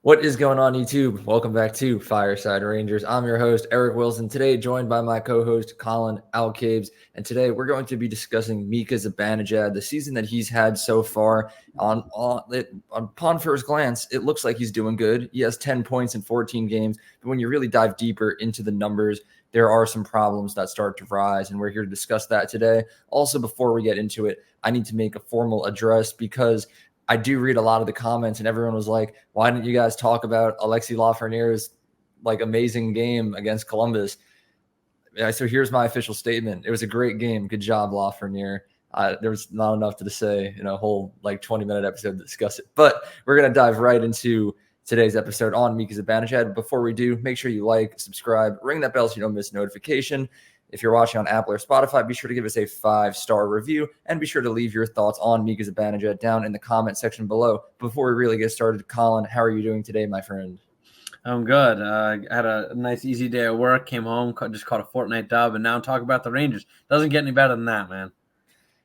What is going on, YouTube? Welcome back to Fireside Rangers. I'm your host, Eric Wilson. Today, joined by my co-host, Collin Alcabes. And today, we're going to be discussing Mika Zibanejad, the season that he's had so far. Upon first glance, it looks like he's doing good. He has 10 points in 14 games. But when you really dive deeper into the numbers, there are some problems that start to rise. And we're here to discuss that today. Also, before we get into it, I need to make a formal address because I do read a lot of the comments, and everyone was like, why didn't you guys talk about Alexis Lafreniere's amazing game against Columbus? Yeah, so here's my official statement. It was a great game. Good job, Lafreniere. There was not enough to say in a whole 20-minute episode to discuss it. But we're going to dive right into today's episode on Mika Zibanejad. Before we do, make sure you like, subscribe, ring that bell so you don't miss notification. If you're watching on Apple or Spotify, be sure to give us a 5-star review and be sure to leave your thoughts on Mika Zibanejad down in the comment section below. Before we really get started, Collin, how are you doing today, my friend? I'm good. I had a nice, easy day at work, came home, just caught a Fortnite dub, and now I'm talking about the Rangers. Doesn't get any better than that, man.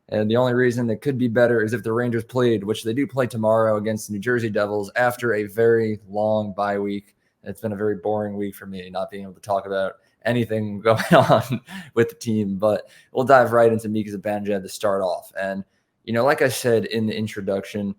And the only reason it could be better is if the Rangers played, which they do play tomorrow against the New Jersey Devils after a very long bye week. It's been a very boring week for me, not being able to talk about anything going on with the team, but we'll dive right into Mika Zibanejad to start off. And, like I said in the introduction,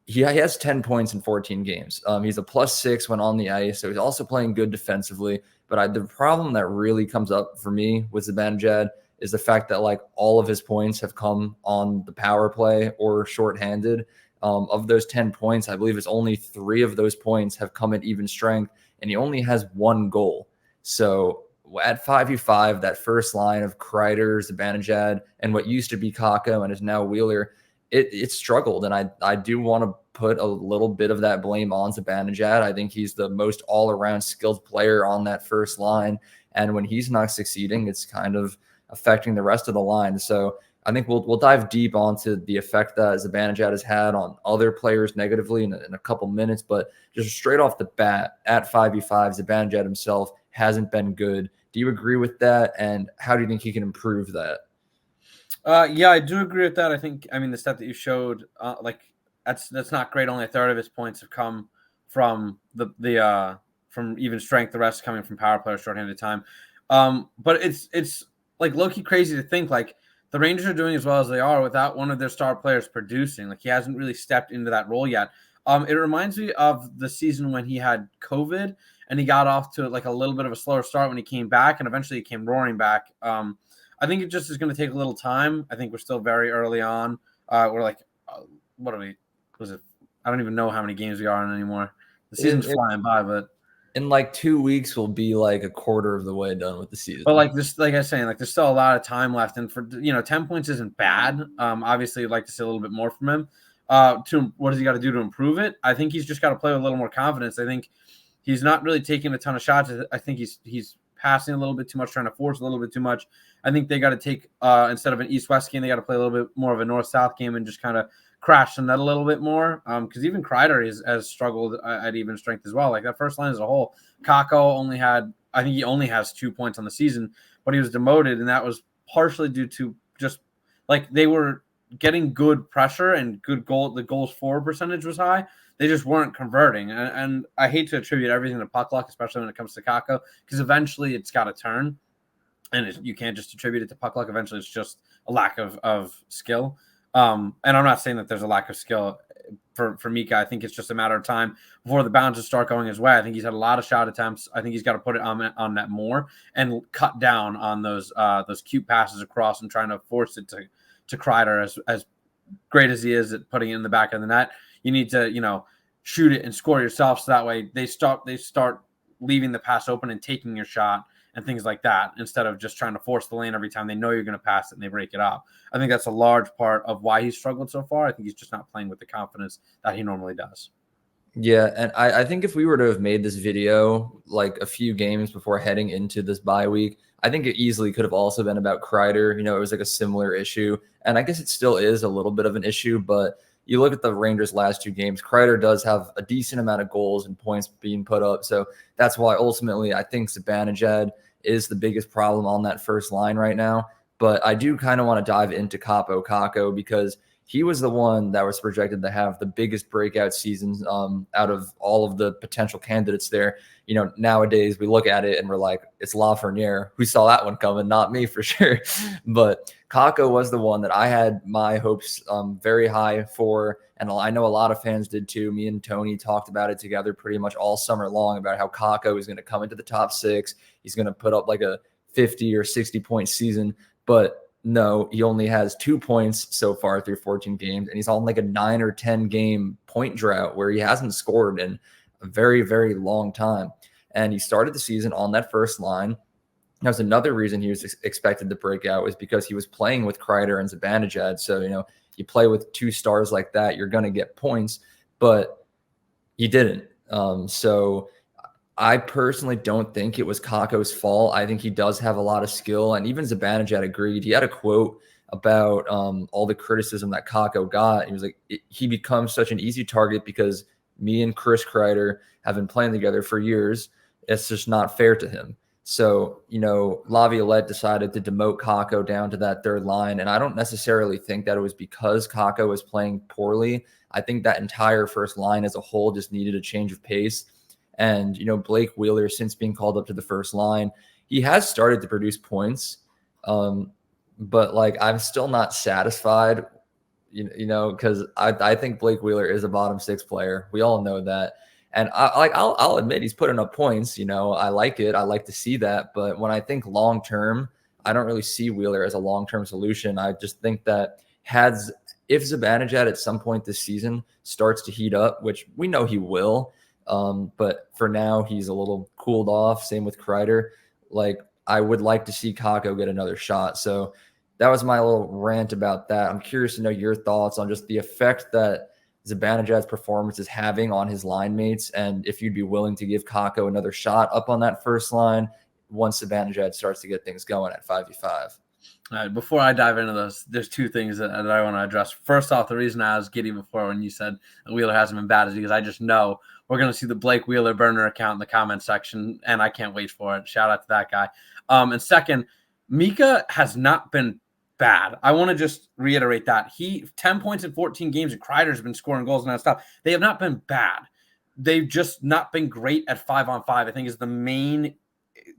he has 10 points in 14 games. He's a +6 when on the ice, so he's also playing good defensively. But the problem that really comes up for me with Zibanejad is the fact that all of his points have come on the power play or shorthanded. Of those 10 points, I believe it's only 3 of those points have come at even strength, and he only has 1 goal. So at 5v5, that first line of Kreider, Zibanejad, and what used to be Kakko and is now Wheeler, it struggled. And I do want to put a little bit of that blame on Zibanejad. I think he's the most all-around skilled player on that first line. And when he's not succeeding, it's kind of affecting the rest of the line. So I think we'll dive deep onto the effect that Zibanejad has had on other players negatively in a couple minutes. But just straight off the bat, at 5v5, Zibanejad himself hasn't been good. Do you agree with that? And how do you think he can improve that? Yeah, I do agree with that. The stat that you showed, that's not great. Only a third of his points have come from from even strength. The rest coming from power play or shorthanded time. But it's low-key crazy to think the Rangers are doing as well as they are without one of their star players producing. He hasn't really stepped into that role yet. It reminds me of the season when he had COVID and he got off to a little bit of a slower start when he came back, and eventually he came roaring back. I think it just is going to take a little time. I think we're still very early on. We're what are we? Was it? I don't even know how many games we are in anymore. The season's flying by, but in 2 weeks we'll be a quarter of the way done with the season. But I was saying, there's still a lot of time left, and for 10 points isn't bad. Obviously, you'd like to see a little bit more from him. What does he got to do to improve it? I think he's just got to play with a little more confidence. I think he's not really taking a ton of shots. I think he's passing a little bit too much, trying to force a little bit too much. I think they got to take instead of an East-West game, they got to play a little bit more of a North-South game and just kind of crash the net a little bit more. Because even Kreider has struggled at even strength as well. That first line as a whole, Kakko I think he only has 2 points on the season, but he was demoted, and that was partially due to just they were getting good pressure and good goal. The goals for percentage was high. They just weren't converting. And I hate to attribute everything to puck luck, especially when it comes to Kakko, because eventually it's got to turn. And you can't just attribute it to puck luck. Eventually it's just a lack of skill. And I'm not saying that there's a lack of skill for Mika. I think it's just a matter of time before the bounces start going his way. I think he's had a lot of shot attempts. I think he's got to put it on net more and cut down on those cute passes across and trying to force it to Kreider as great as he is at putting it in the back of the net. You need to, shoot it and score yourself. So that way they start leaving the pass open and taking your shot and things like that, instead of just trying to force the lane every time they know you're going to pass it and they break it up. I think that's a large part of why he's struggled so far. I think he's just not playing with the confidence that he normally does. Yeah, and I think if we were to have made this video a few games before heading into this bye week, I think it easily could have also been about Kreider. It was a similar issue, and I guess it still is a little bit of an issue, but you look at the Rangers' last 2 games, Kreider does have a decent amount of goals and points being put up. So that's why ultimately I think Zibanejad is the biggest problem on that first line right now. But I do kind of want to dive into Kaapo Kakko because he was the one that was projected to have the biggest breakout seasons out of all of the potential candidates there. Nowadays we look at it and we're like, it's Lafreniere. Who saw that one coming? Not me for sure. But Kakko was the one that I had my hopes very high for. And I know a lot of fans did too. Me and Tony talked about it together pretty much all summer long about how Kakko is going to come into the top 6. He's going to put up like a 50 or 60 point season. But no, he only has 2 points so far through 14 games. And he's on like a 9 or 10 game point drought where he hasn't scored in a very, very long time. And he started the season on that first line. That was another reason he was expected to break out, was because he was playing with Kreider and Zibanejad. So, you play with 2 stars like that, you're going to get points, but he didn't. So I personally don't think it was Kakko's fault. I think he does have a lot of skill, and even Zibanejad agreed. He had a quote about all the criticism that Kakko got. He was like, he becomes such an easy target because me and Chris Kreider have been playing together for years. It's just not fair to him. So, Laviolette decided to demote Kakko down to that third line. And I don't necessarily think that it was because Kakko was playing poorly. I think that entire first line as a whole just needed a change of pace. And, Blake Wheeler, since being called up to the first line, he has started to produce points. But I'm still not satisfied, because I think Blake Wheeler is a bottom 6 player. We all know that. And I'll admit he's putting up points. I like it. I like to see that. But when I think long term, I don't really see Wheeler as a long term solution. I just think that if Zibanejad at some point this season starts to heat up, which we know he will, but for now he's a little cooled off. Same with Kreider. I would like to see Kakko get another shot. So that was my little rant about that. I'm curious to know your thoughts on just the effect that Zibanejad's performance is having on his line mates, and if you'd be willing to give Kakko another shot up on that first line once Zibanejad starts to get things going at 5v5. All right, before I dive into those, there's 2 things that I want to address. First off, the reason I was giddy before when you said Wheeler hasn't been bad is because I just know we're going to see the Blake Wheeler burner account in the comment section, and I can't wait for it. Shout out to that guy. And second, Mika has not been bad. I want to just reiterate that. 10 points in 14 games, and Kreider's been scoring goals and that stuff. They have not been bad. They've just not been great at 5-on-5, I think, is the main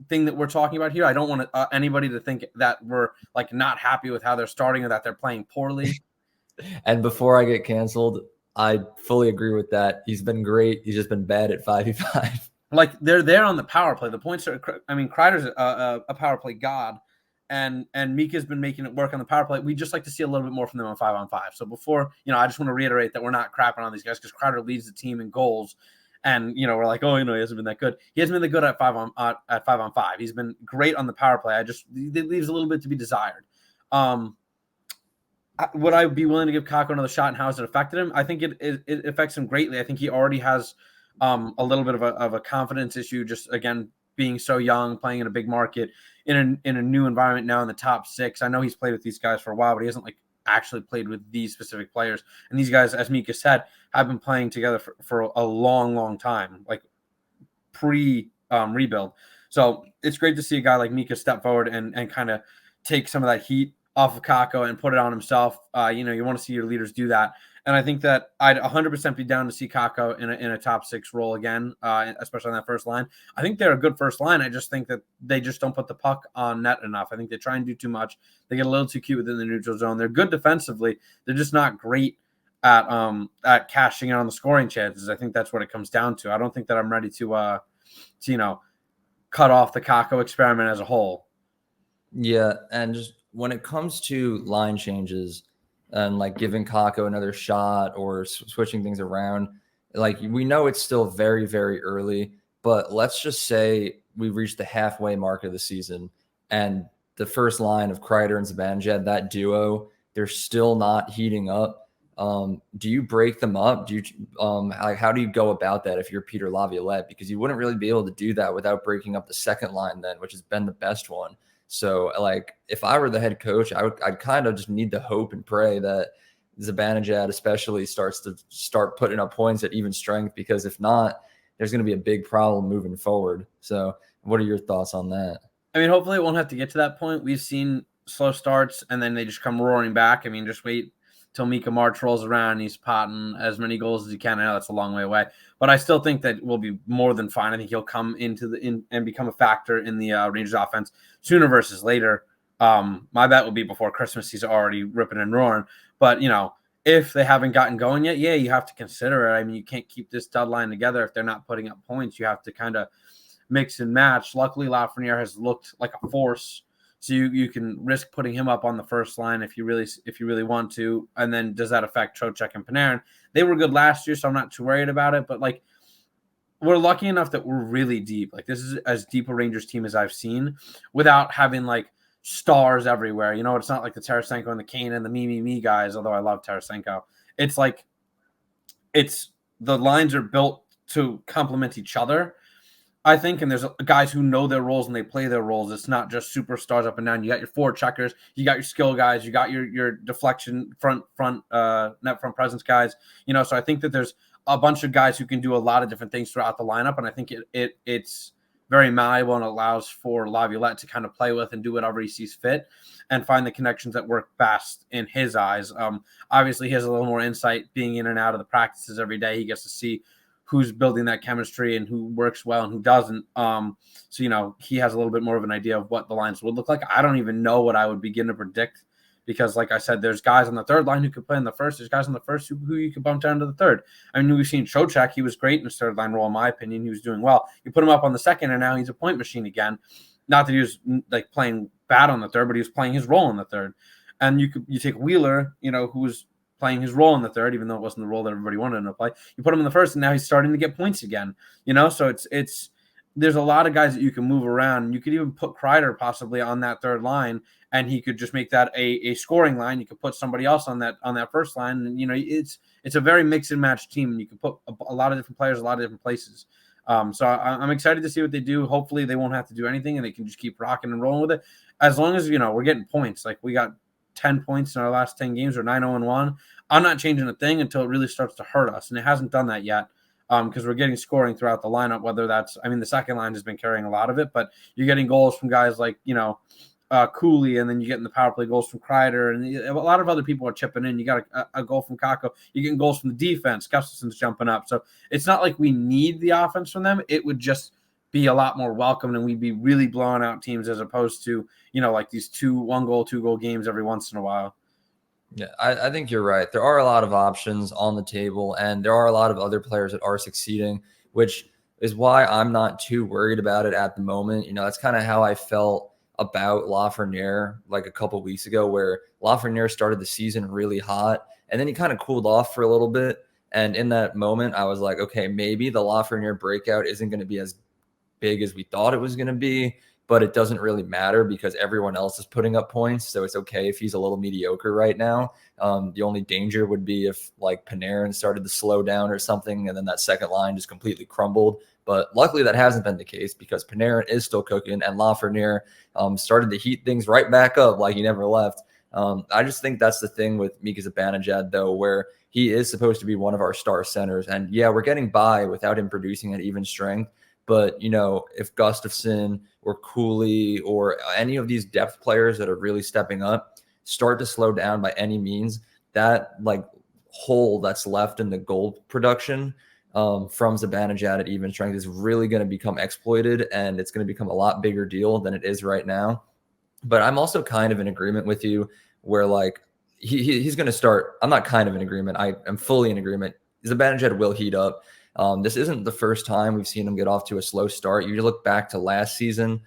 thing that we're talking about here. I don't want anybody to think that we're not happy with how they're starting or that they're playing poorly. And before I get canceled, I fully agree with that. He's been great. He's just been bad at 5v5. They're there on the power play. The points are, Kreider's a power play god. And Mika's been making it work on the power play. We just like to see a little bit more from them on 5-on-5. So before, I just want to reiterate that we're not crapping on these guys because Kreider leads the team in goals. And, we're like, oh, he hasn't been that good. He hasn't been that good at 5-on-5. He's been great on the power play. It leaves a little bit to be desired. Would I be willing to give Kakko another shot, and how has it affected him? I think it affects him greatly. I think he already has a little bit of a confidence issue, just, again, being so young, playing in a big market, in a new environment now in the top 6. I know he's played with these guys for a while, but he hasn't actually played with these specific players. And these guys, as Mika said, have been playing together for a long, long time, pre-rebuild. So it's great to see a guy like Mika step forward and kind of take some of that heat off of Kakko and put it on himself. You want to see your leaders do that. And I think that I'd 100% be down to see Kakko in a top 6 role again, especially on that first line. I think they're a good first line. I just think that they just don't put the puck on net enough. I think they try and do too much. They get a little too cute within the neutral zone. They're good defensively. They're just not great at cashing in on the scoring chances. I think that's what it comes down to. I don't think that I'm ready to cut off the Kakko experiment as a whole. Yeah, and just when it comes to line changes and giving Kakko another shot or switching things around, we know it's still very, very early, but let's just say we've reached the halfway mark of the season and the first line of Kreider and Zibanejad, that duo, they're still not heating up. Do you break them up? Do you how do you go about that if you're Peter Laviolette? Because you wouldn't really be able to do that without breaking up the second line then, which has been the best one. So, if I were the head coach, I'd kind of just need to hope and pray that Zibanejad especially start putting up points at even strength, because if not, there's going to be a big problem moving forward. So what are your thoughts on that? Hopefully it won't have to get to that point. We've seen slow starts and then they just come roaring back. Just wait till Mika March rolls around and he's potting as many goals as he can. I know that's a long way away, but I still think that we'll be more than fine. I think he'll come and become a factor in the Rangers offense sooner versus later. My bet would be before Christmas he's already ripping and roaring. But, if they haven't gotten going yet, you have to consider it. I mean, you can't keep this stud line together if they're not putting up points. You have to kind of mix and match. Luckily, Lafreniere has looked like a force, so you can risk putting him up on the first line if you really want to. And then does that affect Trocheck and Panarin? They were good last year, so I'm not too worried about it. But we're lucky enough that we're really deep. This is as deep a Rangers team as I've seen without having stars everywhere. It's not like the Tarasenko and the Kane and the me guys, although I love Tarasenko. It's the lines are built to complement each other, I think, and there's guys who know their roles and they play their roles. It's not just superstars up and down. You got your forward checkers, you got your skill guys, you got your deflection net front presence guys. So I think that there's a bunch of guys who can do a lot of different things throughout the lineup, and I think it's very malleable and allows for Laviolette to kind of play with and do whatever he sees fit and find the connections that work best in his eyes. Obviously, he has a little more insight being in and out of the practices every day. He gets to see who's building that chemistry and who works well and who doesn't. So, he has a little bit more of an idea of what the lines would look like. I don't even know what I would begin to predict because, like I said, there's guys on the third line who could play in the first. There's guys on the first who you could bump down to the third. I mean, we've seen Trocheck. He was great in his third line role, in my opinion. He was doing well. You put him up on the second, and now he's a point machine again. Not that he was playing bad on the third, but he was playing his role in the third. And you take Wheeler, who was playing his role in the third, even though it wasn't the role that everybody wanted him to play. You put him in the first, and now he's starting to get points again. So it's there's a lot of guys that you can move around. You could even put Kreider possibly on that third line, and he could just make that a scoring line. You could put somebody else on that first line, and it's a very mix and match team. And you can put a lot of different players, a lot of different places. So I'm excited to see what they do. Hopefully, they won't have to do anything, and they can just keep rocking and rolling with it. As long as we're getting points, we got 10 points in our last 10 games or 9-0-1. I'm not changing a thing until it really starts to hurt us, and it hasn't done that yet. Because we're getting scoring throughout the lineup, whether that's, the second line has been carrying a lot of it, but you're getting goals from guys like, Cooley, and then you get in the power play goals from Kreider, and a lot of other people are chipping in. You got a goal from Kakko. You're getting goals from the defense. Gustafson's jumping up. So it's not like we need the offense from them. It would just be a lot more welcome, and we'd be really blowing out teams as opposed to, these 2-goal games every once in a while. Yeah, I think you're right. There are a lot of options on the table, and there are a lot of other players that are succeeding, which is why I'm not too worried about it at the moment. That's kind of how I felt about Lafreniere a couple weeks ago, where Lafreniere started the season really hot, and then he kind of cooled off for a little bit. And in that moment, I was like, okay, maybe the Lafreniere breakout isn't going to be as big as we thought it was going to be, but it doesn't really matter because everyone else is putting up points. So it's okay if he's a little mediocre right now. The only danger would be if Panarin started to slow down or something, and then that second line just completely crumbled. But luckily that hasn't been the case because Panarin is still cooking, and Lafreniere started to heat things right back up like he never left. I just think that's the thing with Mika Zibanejad, though, where he is supposed to be one of our star centers. And yeah, we're getting by without him producing at even strength. But, if Gustafson or Cooley or any of these depth players that are really stepping up start to slow down by any means, that hole that's left in the goal production from Zibanejad at even strength is really going to become exploited, and it's going to become a lot bigger deal than it is right now. But I'm also kind of in agreement with you where he's going to start. I'm not kind of in agreement. I am fully in agreement. Zibanejad will heat up. This isn't the first time we've seen him get off to a slow start. You look back to last season,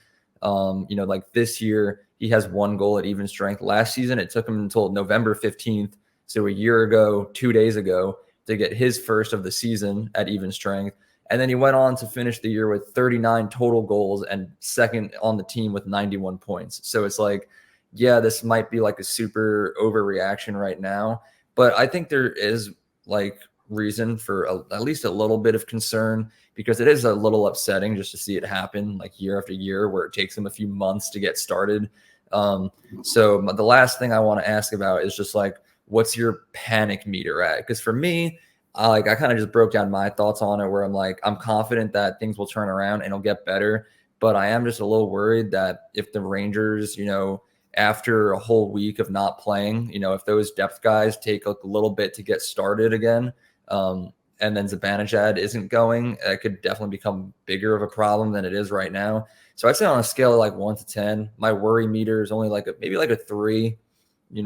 this year, he has 1 goal at even strength. Last season, it took him until November 15th, so a year ago, 2 days ago, to get his first of the season at even strength. And then he went on to finish the year with 39 total goals and second on the team with 91 points. So it's yeah, this might be a super overreaction right now, but I think there is reason for at least a little bit of concern, because it is a little upsetting just to see it happen year after year where it takes them a few months to get started. So the last thing I want to ask about is just what's your panic meter at? Because for me, I kind of just broke down my thoughts on it where I'm confident that things will turn around and it'll get better, but I am just a little worried that if the Rangers, after a whole week of not playing, if those depth guys take a little bit to get started again, and then Zibanejad isn't going, it could definitely become bigger of a problem than it is right now. So I'd say on a scale of like 1 to 10, my worry meter is only maybe like a 3.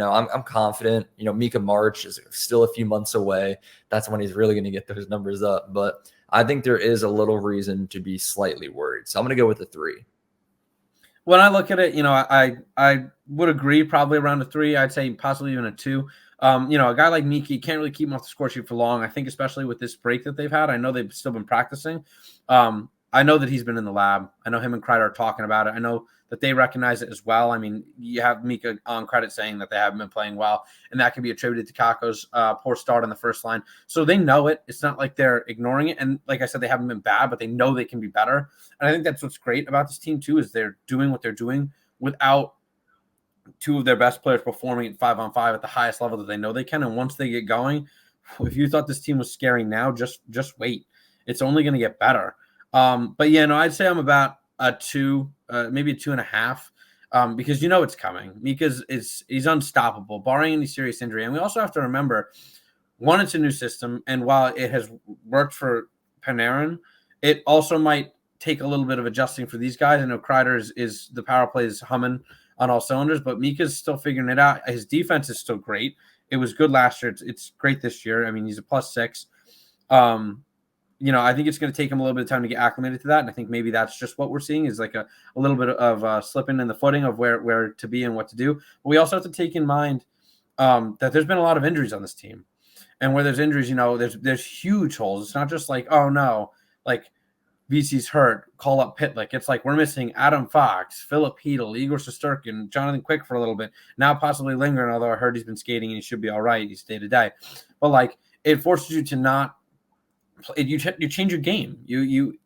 I'm confident. Mika March is still a few months away. That's when he's really going to get those numbers up. But I think there is a little reason to be slightly worried. So I'm going to go with a 3. When I look at it, I would agree probably around a 3. I'd say possibly even a 2. A guy like Mika, you can't really keep him off the score sheet for long. I think especially with this break that they've had. I know they've still been practicing. I know that he's been in the lab. I know him and Kreider are talking about it. I know that they recognize it as well. I mean, you have Mika on credit saying that they haven't been playing well, and that can be attributed to Kakko's poor start on the first line. So they know it. It's not like they're ignoring it. And like I said, they haven't been bad, but they know they can be better. And I think that's what's great about this team too, is they're doing what they're doing without two of their best players performing at 5-on-5 at the highest level that they know they can. And once they get going, if you thought this team was scary now, just wait. It's only going to get better. But yeah, I'd say I'm about a 2, maybe a 2.5, because it's coming. Mika's he's unstoppable, barring any serious injury. And we also have to remember, one, it's a new system, and while it has worked for Panarin, it also might take a little bit of adjusting for these guys. I know Kreider is the power play is humming on all cylinders, but Mika's still figuring it out. His defense is still great. It was good last year. It's great this year. I mean, he's a +6. I think it's going to take him a little bit of time to get acclimated to that. And I think maybe that's just what we're seeing is like a little bit of slipping in the footing of where to be and what to do. But we also have to take in mind that there's been a lot of injuries on this team. And where there's injuries, there's huge holes. It's not just like, oh, no, like VC's hurt, call up Pitlick. It's like we're missing Adam Fox, Philip Hedl, Igor Shesterkin, Jonathan Quick for a little bit. Now possibly Lindgren, although I heard he's been skating and he should be all right. He's day-to-day. But, like, it forces you to not – you change your game. You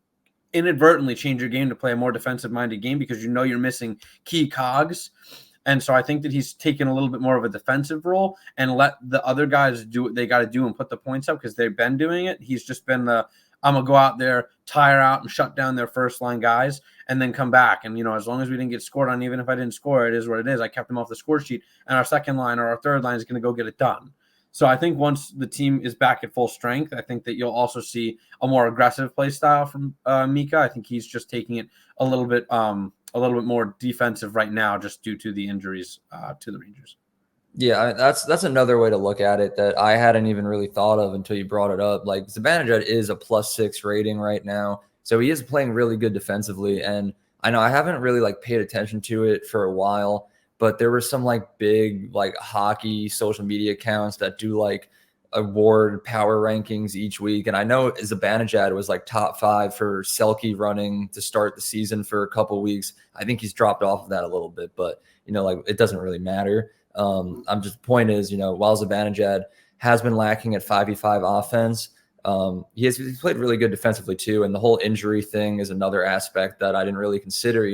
inadvertently change your game to play a more defensive-minded game because you're missing key cogs. And so I think that he's taken a little bit more of a defensive role and let the other guys do what they got to do and put the points up because they've been doing it. He's just been I'm going to go out there, tire out, and shut down their first-line guys and then come back. And, as long as we didn't get scored on, even if I didn't score, it is what it is. I kept them off the score sheet, and our second line or our third line is going to go get it done. So I think once the team is back at full strength, I think that you'll also see a more aggressive play style from Mika. I think he's just taking it a little bit more defensive right now just due to the injuries to the Rangers. Yeah, that's another way to look at it that I hadn't even really thought of until you brought it up. Like Zibanejad is a +6 rating right now, so he is playing really good defensively. And I know I haven't really paid attention to it for a while, but there were some big hockey social media accounts that do award power rankings each week. And I know Zibanejad was top 5 for Selke running to start the season for a couple weeks. I think he's dropped off of that a little bit, but it doesn't really matter. Point is, while Zibanejad has been lacking at 5v5 offense, he's played really good defensively too. And the whole injury thing is another aspect that I didn't really consider.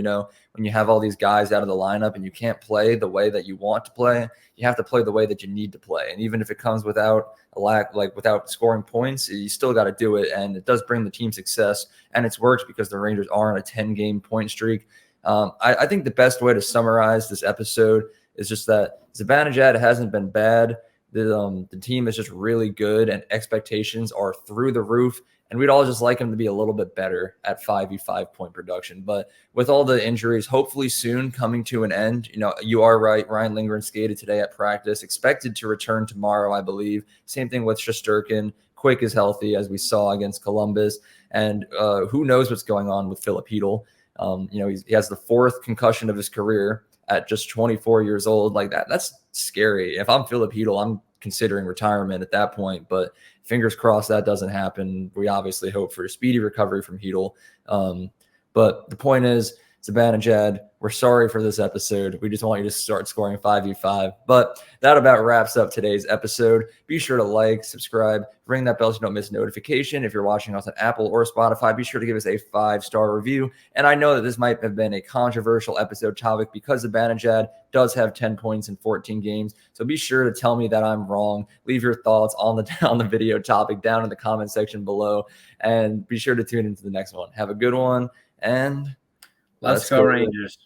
When you have all these guys out of the lineup and you can't play the way that you want to play, you have to play the way that you need to play. And even if it comes without without scoring points, you still got to do it. And it does bring the team success, and it's worked because the Rangers are on a 10-game point streak. I think the best way to summarize this episode is just that Zibanejad hasn't been bad. The team is just really good, and expectations are through the roof. And we'd all just like him to be a little bit better at 5v5 point production. But with all the injuries, hopefully soon coming to an end, you are right. Ryan Lindgren skated today at practice, expected to return tomorrow, I believe. Same thing with Shesterkin. Quick is healthy, as we saw against Columbus. And who knows what's going on with Philip Hedl. He has the 4th concussion of his career at just 24 years old. That's scary. If I'm Philip Hedl, I'm considering retirement at that point, but fingers crossed that doesn't happen. We obviously hope for a speedy recovery from Hedl. But the point is, Zibanejad, we're sorry for this episode. We just want you to start scoring 5v5. But that about wraps up today's episode. Be sure to subscribe, ring that bell so you don't miss a notification. If you're watching us on Apple or Spotify, be sure to give us a 5-star review. And I know that this might have been a controversial episode topic because Zibanejad does have 10 points in 14 games. So be sure to tell me that I'm wrong. Leave your thoughts on the video topic down in the comment section below. And be sure to tune into the next one. Have a good one, and Let's go Rangers.